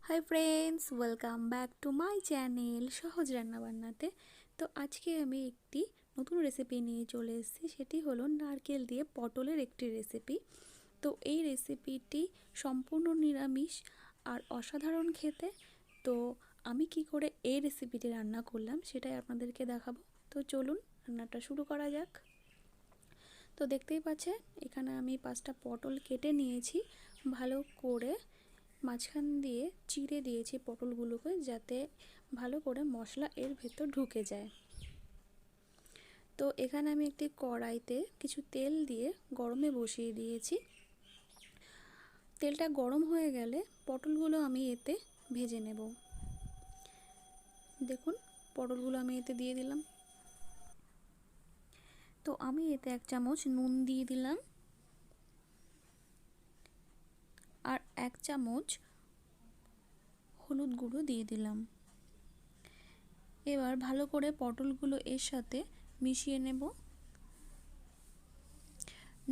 Hi friends, welcome back to my channel সহজ রান্নাবান্নাতে। তো আজকে আমি একটি নতুন রেসিপি নিয়ে চলে এসেছি। সেটি হলো নারকেল দিয়ে পটলের একটি রেসিপি। তো এই রেসিপিটি সম্পূর্ণ নিরামিষ আর অসাধারণ খেতে। তো আমি কি করে এই রেসিপিটি রান্না করলাম সেটাই আপনাদেরকে দেখাবো। তো চলুন রান্নাটা শুরু করা যাক। তো দেখতেই পাচ্ছেন এখানে আমি 5টা পটল কেটে নিয়েছি, ভালো করে মাঝখান দিয়ে চিড়ে দিয়েছি পটলগুলোকে, যাতে ভালো করে মশলা এর ভেতর ঢুকে যায়। তো এখানে আমি একটি কড়াইতে কিছু তেল দিয়ে গরমে বসিয়ে দিয়েছি। তেলটা গরম হয়ে গেলে পটলগুলো আমি এতে ভেজে নেব। দেখুন পটলগুলো আমি এতে দিয়ে দিলাম। তো আমি এতে 1 চামচ নুন দিয়ে দিলাম আর 1 চামচ হলুদ গুঁড়ো দিয়ে দিলাম। এবার ভালো করে পটলগুলো এর সাথে মিশিয়ে নেব।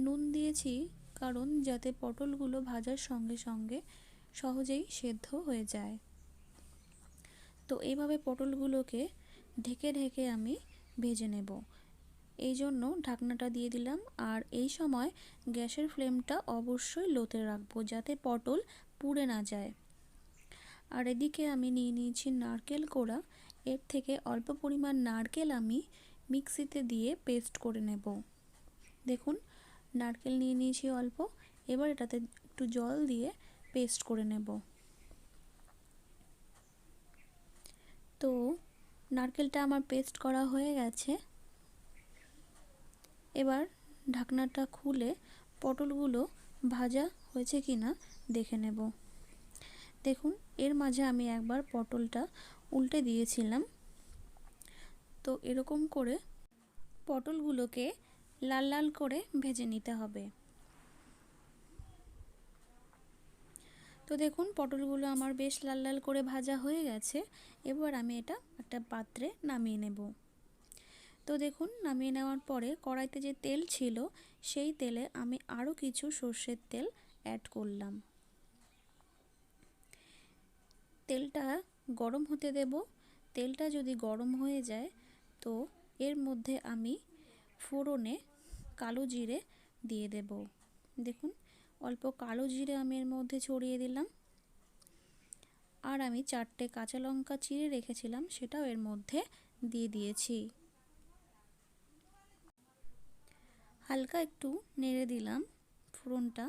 নুন দিয়েছি কারণ যাতে পটলগুলো ভাজার সঙ্গে সঙ্গে সহজেই সেদ্ধ হয়ে যায়। তো এইভাবে পটলগুলোকে ঢেকে ঢেকে আমি ভেজে নেব। এই জন্য ঢাকনাটা দিয়ে দিলাম। আর এই সময় গ্যাসের ফ্লেমটা অবশ্যই লোতে রাখবো, যাতে পটল পুড়ে না যায়। আর এদিকে আমি নিয়ে নিয়েছি নারকেল কোড়া। এর থেকে অল্প পরিমাণ নারকেল আমি মিক্সিতে দিয়ে পেস্ট করে নেব। দেখুন নারকেল নিয়ে নিয়েছি অল্প, এবার এটাতে একটু জল দিয়ে পেস্ট করে নেব। তো নারকেলটা আমার পেস্ট করা হয়ে গেছে। এবার ঢাকনাটা খুলে পটলগুলো ভাজা হয়েছে কিনা দেখে নেব। দেখুন এর মাঝে আমি একবার পটলটা উল্টে দিয়েছিলাম। তো এরকম করে পটলগুলোকে লাল লাল করে ভেজে নিতে হবে। তো দেখুন পটলগুলো আমার বেশ লাল লাল করে ভাজা হয়ে গেছে। এবার আমি এটা একটা পাত্রে নামিয়ে নেব। তো দেখুন নামিয়ে নেওয়ার পরে কড়াইতে যে তেল ছিল সেই তেলে আমি আরও কিছু সর্ষের তেল অ্যাড করলাম। তেলটা গরম হতে দেব। তেলটা যদি গরম হয়ে যায় তো এর মধ্যে আমি ফোড়নে কালো জিরে দিয়ে দেব। দেখুন অল্প কালো জিরে আমি এর মধ্যে ছড়িয়ে দিলাম। আর আমি 4টে কাঁচা লঙ্কা চিড়ে রেখেছিলাম সেটাও এর মধ্যে দিয়ে দিয়েছি। হালকা একটু নেড়ে দিলাম ফোড়নটা।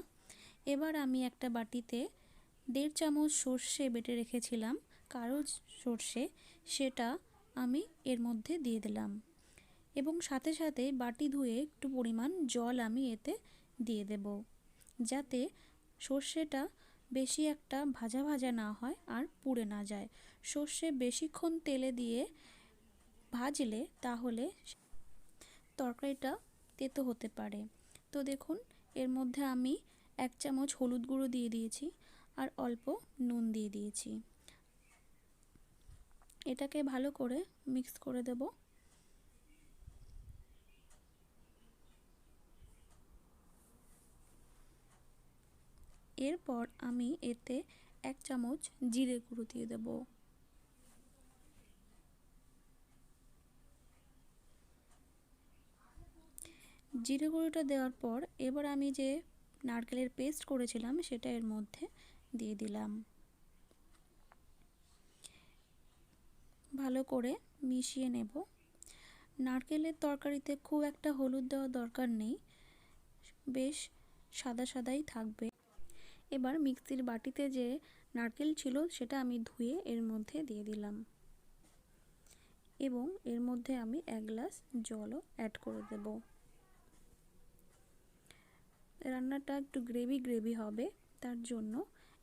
এবার আমি একটা বাটিতে 1.5 চামচ সর্ষে বেটে রেখেছিলাম, কালো সর্ষে, সেটা আমি এর মধ্যে দিয়ে দিলাম। এবং সাথে সাথে বাটি ধুয়ে একটু পরিমাণ জল আমি এতে দিয়ে দেব, যাতে সর্ষেটা বেশি একটা ভাজা ভাজা না হয় আর পুড়ে না যায়। সর্ষে বেশিক্ষণ তেলে দিয়ে ভাজলে তাহলে তরকারিটা তেতো হতে পারে। তো দেখুন এর মধ্যে আমি 1 চামচ হলুদ গুঁড়ো দিয়ে দিয়েছি আর অল্প নুন দিয়ে দিয়েছি। এটাকে ভালো করে মিক্স করে দেব। এরপর আমি এতে 1 চামচ জিরে গুঁড়ো দিয়ে দেব। জিরে গুঁড়োটা দেওয়ার পর এবার আমি যে নারকেলের পেস্ট করেছিলাম সেটা এর মধ্যে দিয়ে দিলাম। ভালো করে মিশিয়ে নেব। নারকেলের তরকারিতে খুব একটা হলুদ দেওয়ার দরকার নেই, বেশ সাদা সাদাই থাকবে। এবার মিক্সির বাটিতে যে নারকেল ছিল সেটা আমি ধুয়ে এর মধ্যে দিয়ে দিলাম এবং এর মধ্যে আমি 1 গ্লাস জলও অ্যাড করে দেব। রান্নাটা একটু গ্রেভি গ্রেভি হবে, তার জন্য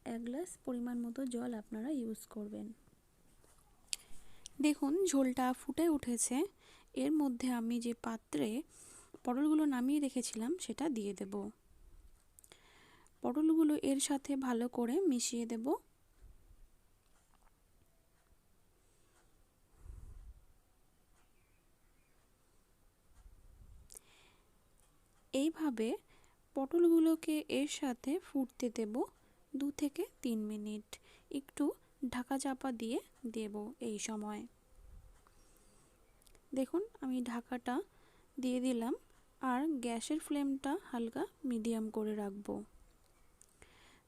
1 গ্লাস পরিমাণ মতো জল আপনারা ইউজ করবেন। দেখুন ঝোলটা ফুটে উঠেছে। এর মধ্যে আমি যে পাত্রে পটলগুলো নামিয়ে রেখেছিলাম সেটা দিয়ে দেব। পটলগুলো এর সাথে ভালো করে মিশিয়ে দেব। এইভাবে পটলগুলোকে এর সাথে ফুটতে দেব 2 থেকে 3 মিনিট। একটু ঢাকা চাপা দিয়ে দেব। এই সময় দেখুন আমি ঢাকাটা দিয়ে দিলাম আর গ্যাসের ফ্লেমটা হালকা মিডিয়াম করে রাখবো।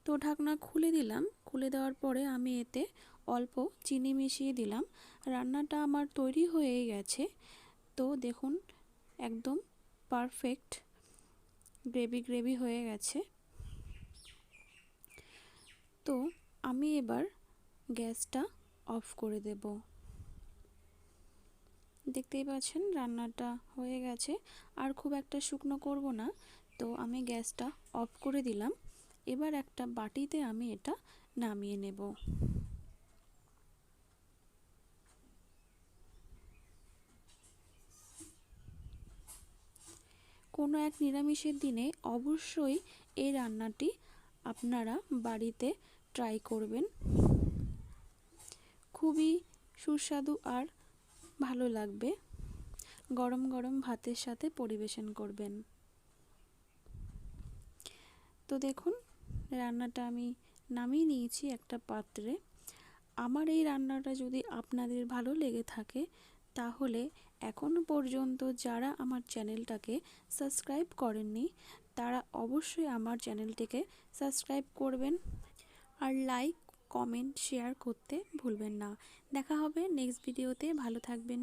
তো ঢাকনা খুলে দিলাম। খুলে দেওয়ার পরে আমি এতে অল্প চিনি মিশিয়ে দিলাম। রান্নাটা আমার তৈরি হয়ে গেছে। তো দেখুন একদম পারফেক্ট গ্রেভি হয়ে গেছে। তো আমি এবার গ্যাসটা অফ করে দেব। দেখতেই পাচ্ছেন রান্নাটা হয়ে গেছে। আর খুব একটা শুকনো করব না, তো আমি গ্যাসটা অফ করে দিলাম। এবার একটা বাটিতে আমি এটা নামিয়ে নেব। কোনো এক নিরামিষের দিনে অবশ্যই এই রান্নাটি আপনারা বাড়িতে ট্রাই করবেন। খুবই সুস্বাদু আর ভালো লাগবে। গরম গরম ভাতের সাথে পরিবেশন করবেন। তো দেখুন রান্নাটা আমি নামিয়ে নিয়েছি একটা পাত্রে। আমার এই রান্নাটা যদি আপনাদের ভালো লেগে থাকে তাহলে এখনো পর্যন্ত যারা আমার চ্যানেলটাকে সাবস্ক্রাইব করেননি তারা অবশ্যই আমার চ্যানেলটিকে সাবস্ক্রাইব করবেন আর লাইক, কমেন্ট, শেয়ার করতে ভুলবেন না। দেখা হবে নেক্সট ভিডিওতে। ভালো থাকবেন।